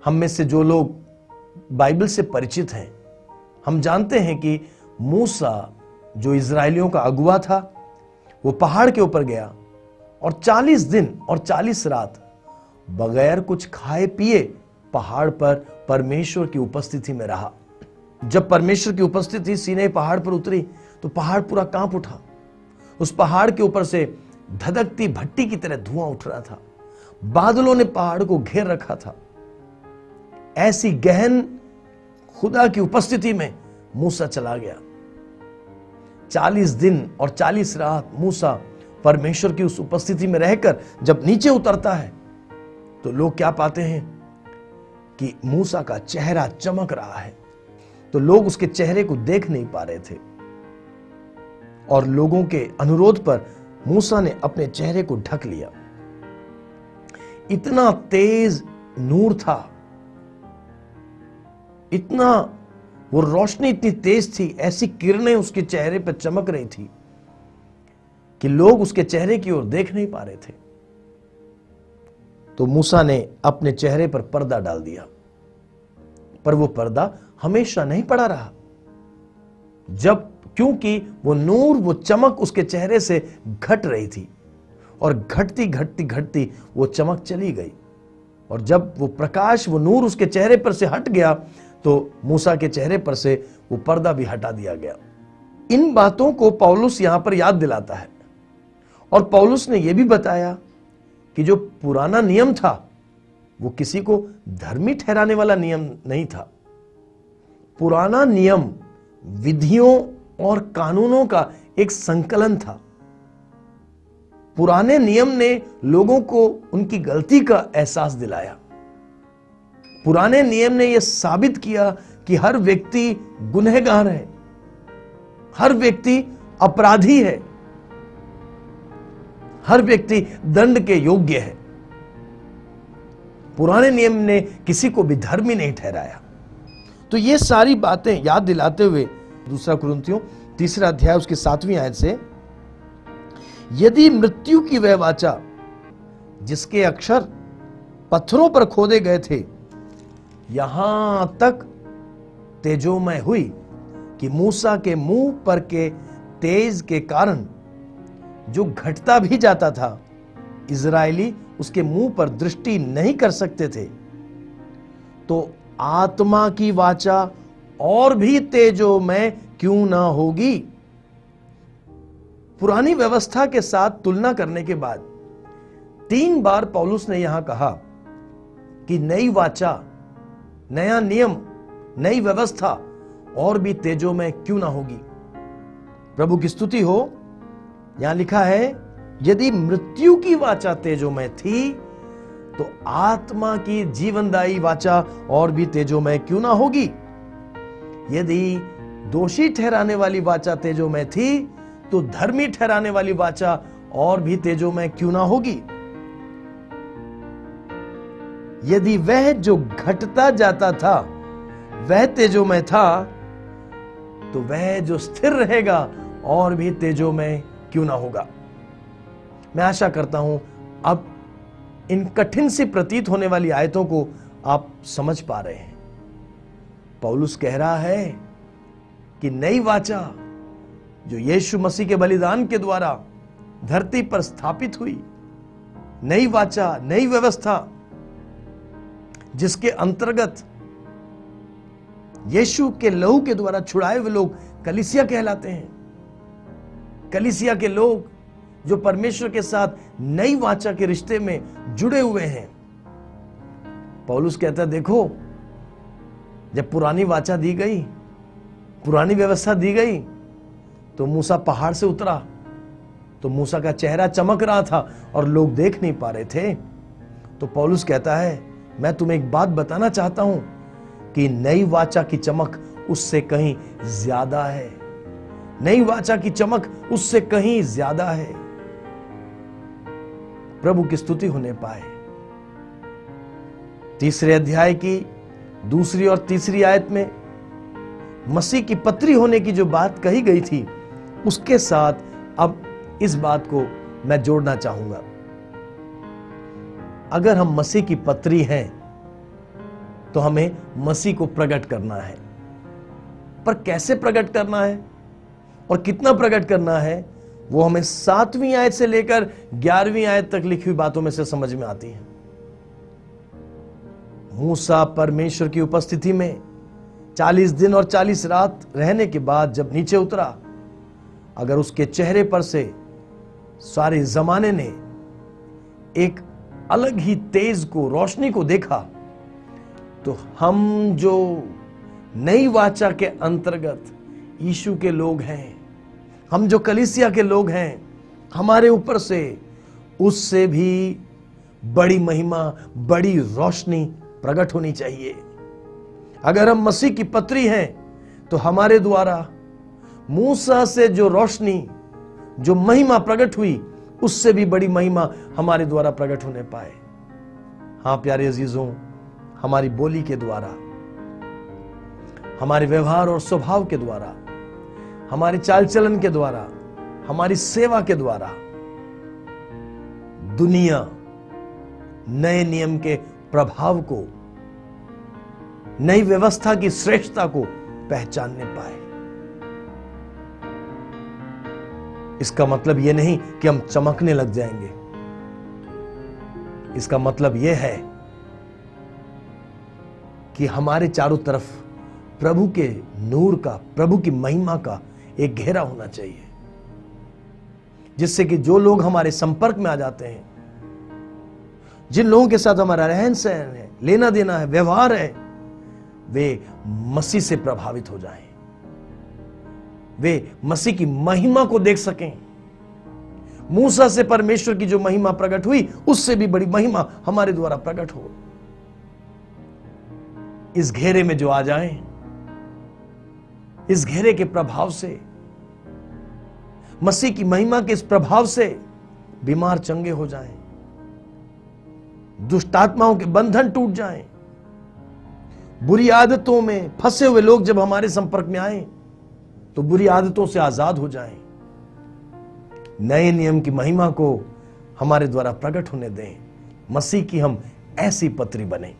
हम में से जो लोग बाइबल से परिचित हैं, हम जानते हैं कि मूसा जो इजरायलियों का अगुआ था, वो पहाड़ के ऊपर गया और 40 दिन और 40 रात बगैर कुछ खाए पिए पहाड़ पर परमेश्वर की उपस्थिति में रहा। जब परमेश्वर की उपस्थिति सीनै पहाड़ पर उतरी तो पहाड़ पूरा कांप उठा। उस पहाड़ के ऊपर से धधकती भट्टी की तरह धुआं उठ रहा था। बादलों ने पहाड़ को घेर रखा था। ऐसी गहन खुदा की उपस्थिति में मूसा चला गया। 40 दिन और 40 रात मूसा परमेश्वर की उस उपस्थिति में रहकर जब नीचे उतरता है तो लोग क्या पाते हैं कि मूसा का चेहरा चमक रहा है। तो लोग उसके चेहरे को देख नहीं पा रहे थे और लोगों के अनुरोध पर मूसा ने अपने चेहरे को ढक लिया। इतना तेज नूर था, इतना वो रोशनी इतनी तेज थी, ऐसी किरणें उसके चेहरे पर चमक रही थी कि लोग उसके चेहरे की ओर देख नहीं पा रहे थे। तो मूसा ने अपने चेहरे पर पर्दा डाल दिया, पर वो पर्दा हमेशा नहीं पड़ा रहा। क्योंकि वो नूर, वो चमक उसके चेहरे से घट रही थी और घटती घटती घटती वो चमक चली गई। और जब वो प्रकाश, वो नूर उसके चेहरे पर से हट गया तो मूसा के चेहरे पर से वो पर्दा भी हटा दिया गया। इन बातों को पौलुस यहां पर याद दिलाता है और पौलुस ने यह भी बताया कि जो पुराना नियम था वो किसी को धर्मी ठहराने वाला नियम नहीं था। पुराना नियम विधियों और कानूनों का एक संकलन था। पुराने नियम ने लोगों को उनकी गलती का एहसास दिलाया। पुराने नियम ने यह साबित किया कि हर व्यक्ति गुनहगार है, हर व्यक्ति अपराधी है, हर व्यक्ति दंड के योग्य है। पुराने नियम ने किसी को भी धर्मी नहीं ठहराया। तो ये सारी बातें याद दिलाते हुए 2 कुरिन्थियों 3 अध्याय उसकी 7वीं आयत से, यदि मृत्यु की वह वाचा जिसके अक्षर पत्थरों पर खोदे गए थे यहां तक तेजोमय हुई कि मूसा के मुंह पर के तेज के कारण जो घटता भी जाता था, इजरायली उसके मुंह पर दृष्टि नहीं कर सकते थे, तो आत्मा की वाचा और भी तेजोमय क्यों ना होगी। पुरानी व्यवस्था के साथ तुलना करने के बाद 3 बार पौलुस ने यहां कहा कि नई वाचा, नया नियम, नई व्यवस्था और भी तेजोमय क्यों ना होगी। प्रभु की स्तुति हो। यहां लिखा है, यदि मृत्यु की वाचा तेजोमय थी तो आत्मा की जीवनदायी वाचा और भी तेजोमय क्यों ना होगी। यदि दोषी ठहराने वाली वाचा तेजोमय थी तो धर्मी ठहराने वाली वाचा और भी तेजोमय क्यों ना होगी। यदि वह जो घटता जाता था वह तेजोमय था तो वह जो स्थिर रहेगा और भी तेजोमय क्यों ना होगा। मैं आशा करता हूं अब इन कठिन सी प्रतीत होने वाली आयतों को आप समझ पा रहे हैं। पौलुस कह रहा है कि नई वाचा जो यीशु मसीह के बलिदान के द्वारा धरती पर स्थापित हुई, नई वाचा, नई व्यवस्था जिसके अंतर्गत यीशु के लहू के द्वारा छुड़ाए हुए लोग कलीसिया कहलाते हैं। कलीसिया के लोग जो परमेश्वर के साथ नई वाचा के रिश्ते में जुड़े हुए हैं। पौलुस कहता है, देखो जब पुरानी वाचा दी गई, पुरानी व्यवस्था दी गई तो मूसा पहाड़ से उतरा तो मूसा का चेहरा चमक रहा था और लोग देख नहीं पा रहे थे। तो पौलुस कहता है, मैं तुम्हें एक बात बताना चाहता हूं कि नई वाचा की चमक उससे कहीं ज्यादा है। नई वाचा की चमक उससे कहीं ज्यादा है। प्रभु की स्तुति होने पाए। 3 अध्याय की 2 और 3 आयत में मसीह की पत्री होने की जो बात कही गई थी उसके साथ अब इस बात को मैं जोड़ना चाहूंगा। अगर हम मसीह की पत्री हैं तो हमें मसीह को प्रकट करना है। पर कैसे प्रकट करना है और कितना प्रकट करना है, वो हमें 7वीं आयत से लेकर 11वीं आयत तक लिखी हुई बातों में से समझ में आती है। मूसा परमेश्वर की उपस्थिति में 40 दिन और 40 रात रहने के बाद जब नीचे उतरा, अगर उसके चेहरे पर से सारे जमाने ने एक अलग ही तेज को, रोशनी को देखा, तो हम जो नई वाचा के अंतर्गत यीशु के लोग हैं, हम जो कलीसिया के लोग हैं, हमारे ऊपर से उससे भी बड़ी महिमा, बड़ी रोशनी प्रकट होनी चाहिए। अगर हम मसीह की पत्री हैं तो हमारे द्वारा मूसा से जो रोशनी, जो महिमा प्रकट हुई, उससे भी बड़ी महिमा हमारे द्वारा प्रकट होने पाए। हां प्यारे अजीजों, हमारी बोली के द्वारा, हमारे व्यवहार और स्वभाव के द्वारा, हमारे चाल चलन के द्वारा, हमारी सेवा के द्वारा दुनिया नए नियम के प्रभाव को, नई व्यवस्था की श्रेष्ठता को पहचानने पाए। इसका मतलब यह नहीं कि हम चमकने लग जाएंगे। इसका मतलब यह है कि हमारे चारों तरफ प्रभु के नूर का, प्रभु की महिमा का एक घेरा होना चाहिए, जिससे कि जो लोग हमारे संपर्क में आ जाते हैं, जिन लोगों के साथ हमारा रहन सहन है, लेना देना है, व्यवहार है, वे मसीह से प्रभावित हो जाएं, वे मसीह की महिमा को देख सकें। मूसा से परमेश्वर की जो महिमा प्रकट हुई, उससे भी बड़ी महिमा हमारे द्वारा प्रकट हो। इस घेरे में जो आ जाएं, इस घेरे के प्रभाव से, मसीह की महिमा के इस प्रभाव से बीमार चंगे हो जाएं, दुष्ट आत्माओं के बंधन टूट जाएं, बुरी आदतों में फंसे हुए लोग जब हमारे संपर्क में आए तो बुरी आदतों से आजाद हो जाएं, नए नियम की महिमा को हमारे द्वारा प्रकट होने दें, मसीह की हम ऐसी पत्री बने।